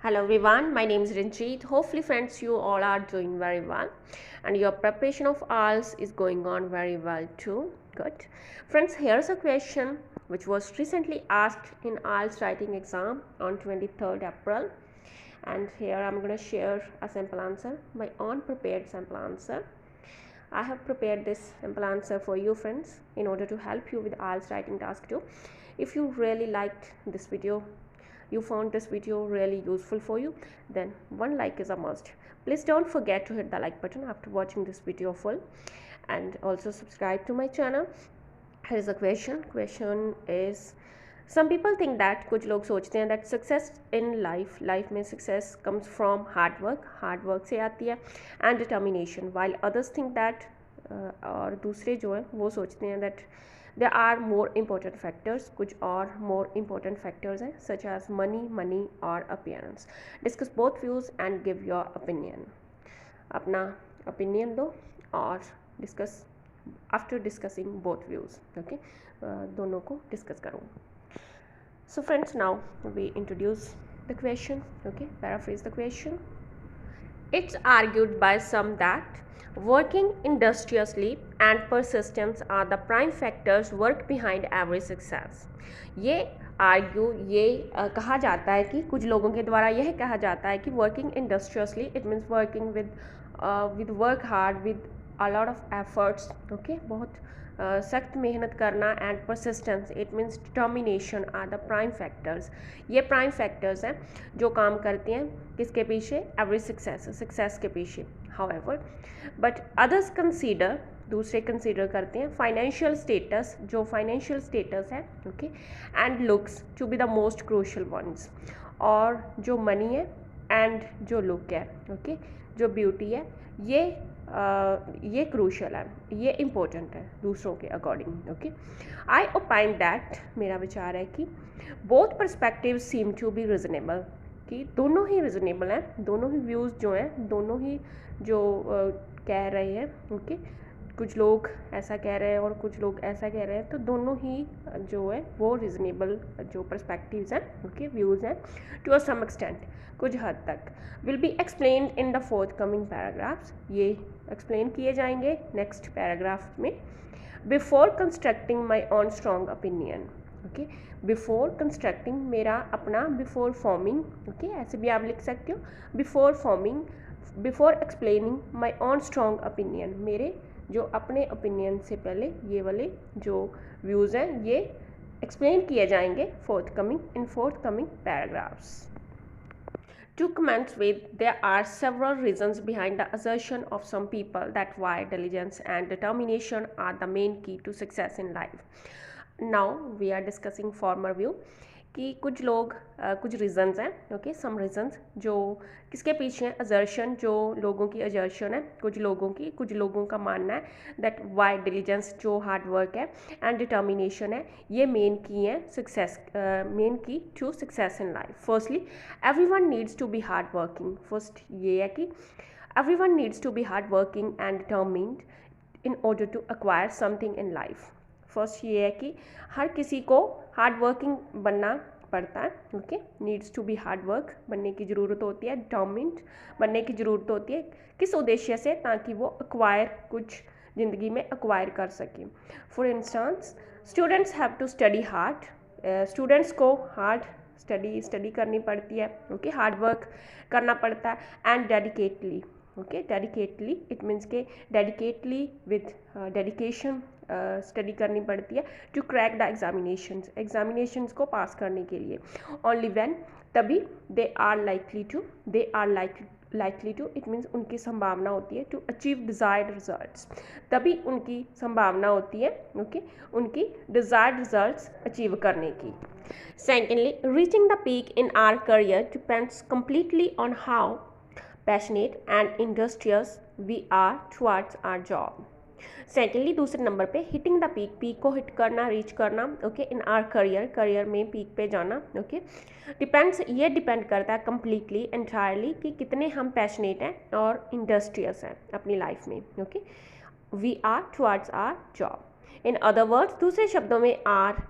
Hello everyone, my name is Ranjit. Hopefully friends you all are doing very well and your preparation of IELTS is going on very well too. Good. Friends, here's a question which was recently asked in IELTS writing exam on 23rd April, and here I'm going to share a sample answer, my own prepared sample answer. I have prepared this sample answer for you friends in order to help you with IELTS writing task 2. If you really liked this video, you found this video really useful for you, then one like is a must. Please don't forget to hit the like button after watching this video full, and also subscribe to my channel. Here is a question is, some people think that, कुछ लोग सोचते हैं that success in life में success comes from hard work से आती है and determination, while others think that और दूसरे जो है वो सोचते हैं that there are more important factors, कुछ और more important factors हैं such as money or appearance. Discuss both views and give your opinion. अपना opinion दो और discuss after discussing both views. Okay, दोनों को discuss करो. So friends, now we introduce the question. Okay, paraphrase the question. It's argued by some that working industriously and persistence are the prime factors work behind every success. ये कहा जाता है कि कुछ लोगों के द्वारा यह कहा जाता है कि working industriously it means working with work hard with a lot of efforts. Okay, बहुत सख्त मेहनत करना and persistence it means determination are the prime factors. ये प्राइम फैक्टर्स हैं जो काम करते हैं किसके पीछे, एवरी सक्सेस के पीछे. हाउएवर बट अदर्स कंसीडर, दूसरे कंसीडर करते हैं फाइनेंशियल स्टेटस, जो फाइनेंशियल स्टेटस है okay, and looks to be the most crucial ones. और जो मनी है एंड जो लुक है ओके, जो ब्यूटी है ये क्रूशल है, ये इम्पोर्टेंट है दूसरों के according. Okay, I opine that, मेरा विचार है कि both perspective seem to be reasonable, कि दोनों ही रिजनेबल हैं, दोनों ही व्यूज़ जो हैं, दोनों ही जो कह रहे हैं ओके, कुछ लोग ऐसा कह रहे हैं और कुछ लोग ऐसा कह रहे हैं, तो दोनों ही जो है वो रिजनेबल जो पर्सपेक्टिव्स हैं ओके, व्यूज़ हैं टू अ सम एक्सटेंट, कुछ हद तक. Will be explained in the fourth coming paragraphs, ये एक्सप्लेन किए जाएंगे नेक्स्ट पैराग्राफ में. Before constructing my on strong opinion okay, before constructing मेरा अपना, बिफोर फॉर्मिंग ओके, ऐसे भी आप लिख सकते हो, before forming, before explaining my on strong opinion, मेरे जो अपने ओपिनियन से पहले ये वाले जो व्यूज़ हैं ये एक्सप्लेन किए जाएंगे fourth coming paragraphs. To commence with, there are several reasons behind the assertion of some people that why diligence and determination are the main key to success in life. Now we are discussing former view, कि कुछ लोग कुछ reasons हैं okay, some reasons जो किसके पीछे हैं, assertion, जो लोगों की असर्शन है, कुछ लोगों का मानना है दैट वाई डिलीजेंस जो हार्ड वर्क है एंड डिटर्मिनेशन है ये मेन की है success, main key to success in life. Firstly everyone needs to be hard working. First ये है कि everyone needs to be hard working and determined in order to acquire something in life. First ये है कि हर किसी को hard working बनना पड़ता है okay, needs to be hard work बनने की ज़रूरत होती है, डिटर्मिन्ड बनने की ज़रूरत होती है, किस उद्देश्य से, ताकि वो एक्वायर कुछ ज़िंदगी में एक्वायर कर सकें. For instance students have to study hard, students को हार्ड स्टडी करनी पड़ती है ओके, हार्ड वर्क करना पड़ता है and dedicatedly okay, dedicatedly it means के डेडिकेटली विद डेडिकेशन स्टडी करनी पड़ती है टू क्रैक द एग्जामिनेशंस को पास करने के लिए. ओनली व्हेन, तभी they are likely to it means उनकी संभावना होती है टू अचीव डिज़ायर्ड रिजल्ट्स, तभी उनकी संभावना होती है ओके, उनकी डिज़ायर्ड रिजल्ट्स अचीव करने की. Secondly, reaching the peak in our career depends completely on how passionate and industrious we are towards our job. Secondly, दूसरे नंबर पे हिटिंग द पीक को हिट करना, रीच करना ओके, इन आर करियर में peak पे जाना okay, depends, ये depend करता है कम्प्लीटली एंटायरली कि कितने हम पैशनेट हैं और इंडस्ट्रियस हैं अपनी लाइफ में okay, we are towards our job. In other words, दूसरे शब्दों में आर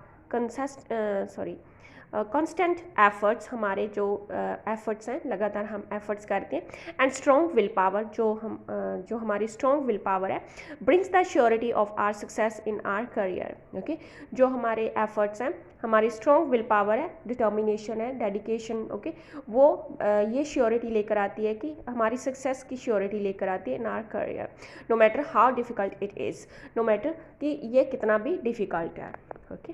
कॉन्स्टेंट एफर्ट्स, हमारे जो एफर्ट्स हैं, लगातार हम एफर्ट्स करते हैं, एंड स्ट्रॉन्ग विल पावर, जो हमारी स्ट्रॉन्ग विल पावर है, brings the surety of our success in our career. Okay, जो हमारे एफर्ट्स हैं, हमारी स्ट्रॉन्ग विल पावर है, डिटर्मिनेशन है, डेडिकेशन, ओके, वो ये श्योरिटी लेकर आती है कि हमारी सक्सेस की श्योरिटी लेकर आती है in our career, no matter how difficult it is, no matter कि ये कितना भी डिफ़िकल्ट है। ओके,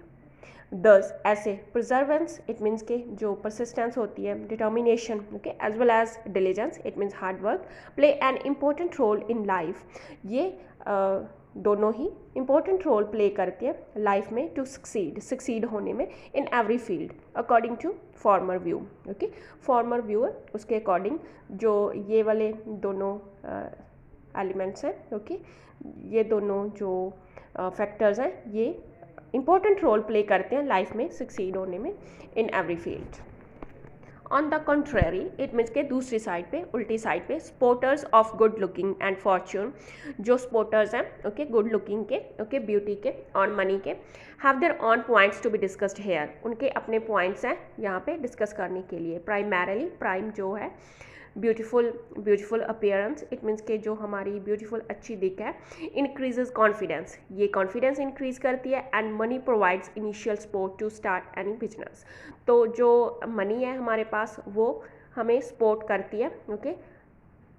दस ऐसे परजर्वेंस, इट मीन्स के जो परसिस्टेंस होती है, determination, okay, as well as diligence, it means hard work, play an important role in life. ये दोनों ही इम्पोर्टेंट रोल प्ले करती है लाइफ में टू सक्सीड होने में in every field according to former view. Okay, former view है, उसके according जो ये वाले दोनों एलिमेंट्स हैं, ओके, ये दोनों जो फैक्टर्स हैं, ये इंपॉर्टेंट रोल प्ले करते हैं लाइफ में सक्सीड होने में in every field. On the contrary, it means के दूसरी साइड पे, उल्टी साइड पे, supporters of good looking and fortune, जो स्पोर्टर्स हैं, ओके, गुड लुकिंग के, ओके, ब्यूटी के और मनी के, have their own points to be discussed here, उनके अपने पॉइंट्स हैं यहाँ पे डिस्कस करने के लिए। प्राइमरली, प्राइम जो है ब्यूटीफुल अपीयरेंस, इट मीन्स के जो हमारी ब्यूटीफुल अच्छी दिख है, इंक्रीजेज कॉन्फिडेंस, ये कॉन्फिडेंस इंक्रीज करती है, and money provides initial support to start any business, तो जो मनी है हमारे पास वो हमें सपोर्ट करती है, okay,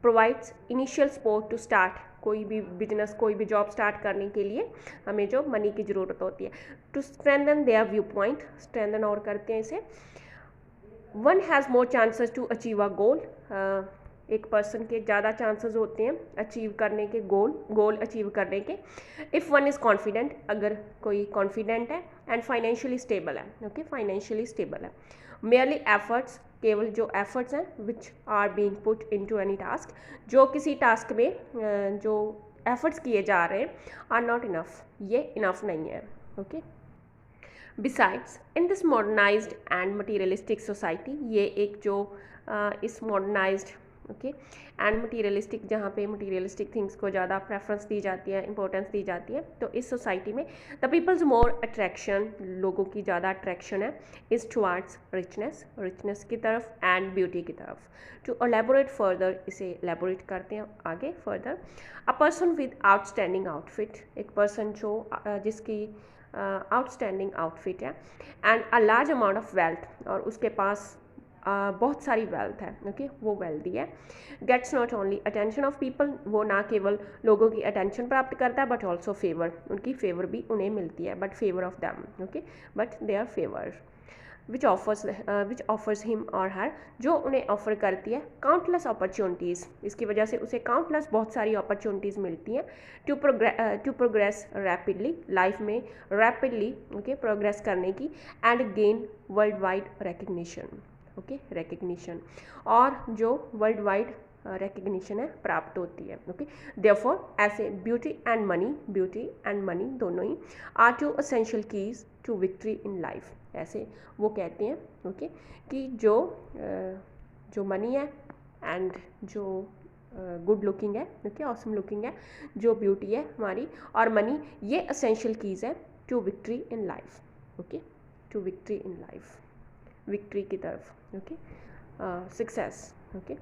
provides initial support to start, कोई भी बिजनेस, कोई भी जॉब स्टार्ट करने के लिए हमें जो मनी की ज़रूरत होती है। To strengthen their view point, strengthen और करते हैं इसे। One has more chances to achieve a goal, एक पर्सन के ज़्यादा चांसेस होते हैं अचीव करने के, गोल अचीव करने के। इफ़ वन इज़ कॉन्फिडेंट, अगर कोई कॉन्फिडेंट है, एंड फाइनेंशियली स्टेबल है, ओके, फाइनेंशियली स्टेबल है। मेयरली एफर्ट्स, केवल जो एफर्ट्स हैं which are being put into any task, जो किसी टास्क में जो एफर्ट्स किए जा रहे हैं, आर नॉट इनफ, ये इनफ नहीं है। Okay, besides in this modernised and materialistic society, ये एक जो इस मॉडर्नाइज्ड, ओके, एंड मटीरियलिस्टिक, जहाँ पे मटीरियलिस्टिक थिंग्स को ज़्यादा प्रेफरेंस दी जाती है, इंपॉर्टेंस दी जाती है, तो इस सोसाइटी में द पीपल्स मोर अट्रैक्शन, लोगों की ज़्यादा अट्रैक्शन है, इज़ टुवार्ड्स रिचनेस की तरफ, एंड ब्यूटी की तरफ। टू एलेबोरेट फर्दर, इसे एलेबोरेट करते हैं आगे further. A person with outstanding outfit, एक पर्सन जो जिसकी आउटस्टैंडिंग आउटफिट है, and a large amount of wealth, और उसके पास बहुत सारी वेल्थ है, ओके, वो वेल्दी है। Gets not only attention of people, वो ना केवल लोगों की अटेंशन प्राप्त करता है, बट ऑल्सो फेवर, उनकी फेवर भी उन्हें मिलती है, but favour of them, okay, but they are favour which offers him और हर, जो उन्हें ऑफर करती है काउंटलेस अपॉर्चुनिटीज़, इसकी वजह से उसे काउंटलेस बहुत सारी अपॉर्चुनिटीज़ मिलती हैं टू प्रोग्रेस रैपिडली, लाइफ में रैपिडली, ओके, प्रोग्रेस करने की, and gain world wide recognition, okay, recognition, और जो वर्ल्ड वाइड रिकग्निशन है प्राप्त होती है। ओके, देयरफॉर ऐसे ब्यूटी एंड मनी दोनों ही are two essential keys to victory in life, ऐसे वो कहते हैं, ओके, कि जो मनी है एंड जो गुड लुकिंग है, ओके, ऑसम लुकिंग है, जो ब्यूटी है हमारी और मनी, ये एसेंशियल कीज है to victory in life, okay, to victory in life, victory की तरफ, okay, success. Okay,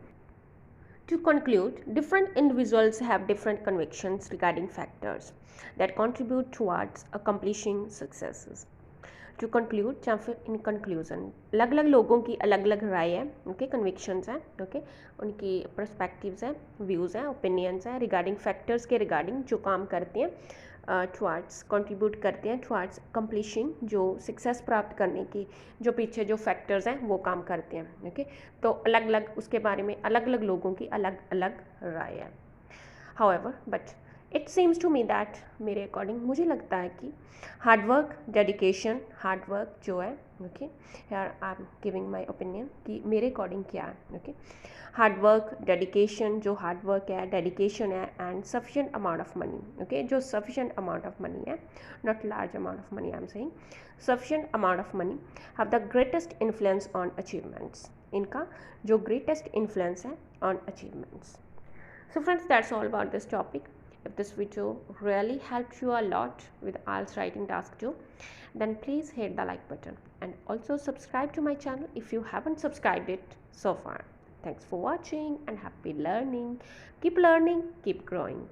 to conclude, different individuals have different convictions regarding factors that contribute towards accomplishing successes. To conclude या फिर in conclusion, अलग अलग लोगों की अलग अलग राय है, ओके, कन्विक्शंस हैं, ओके, उनकी पर्सपेक्टिव्स हैं, व्यूज़ हैं, ओपिनियंस हैं रिगार्डिंग फैक्टर्स के रिगार्डिंग जो काम करते हैं टुवार्ड्स, कंट्रीब्यूट करते हैं टुवार्ड्स कंप्लीशिंग, जो सक्सेस प्राप्त करने की जो पीछे जो फैक्टर्स हैं वो काम करते हैं। ओके, तो अलग अलग उसके बारे में अलग अलग लोगों की अलग अलग राय है। However but it seems to me that, मेरे अकॉर्डिंग मुझे लगता है कि हार्डवर्क, डेडिकेशन, हार्डवर्क जो है, ओके, यार I am giving my opinion कि मेरे अकॉर्डिंग क्या है, ओके, हार्डवर्क, डेडिकेशन, जो हार्डवर्क है, डेडिकेशन है, and sufficient amount of money, okay, जो सफिशेंट अमाउंट ऑफ मनी है, not large amount of money, I am saying sufficient amount of money have the greatest influence on achievements, इनका जो greatest influence है on achievements. So friends, that's all about this topic. If this video really helped you a lot with IELTS writing task 2, then please hit the like button and also subscribe to my channel if you haven't subscribed it so far. Thanks for watching and happy learning. Keep learning, keep growing.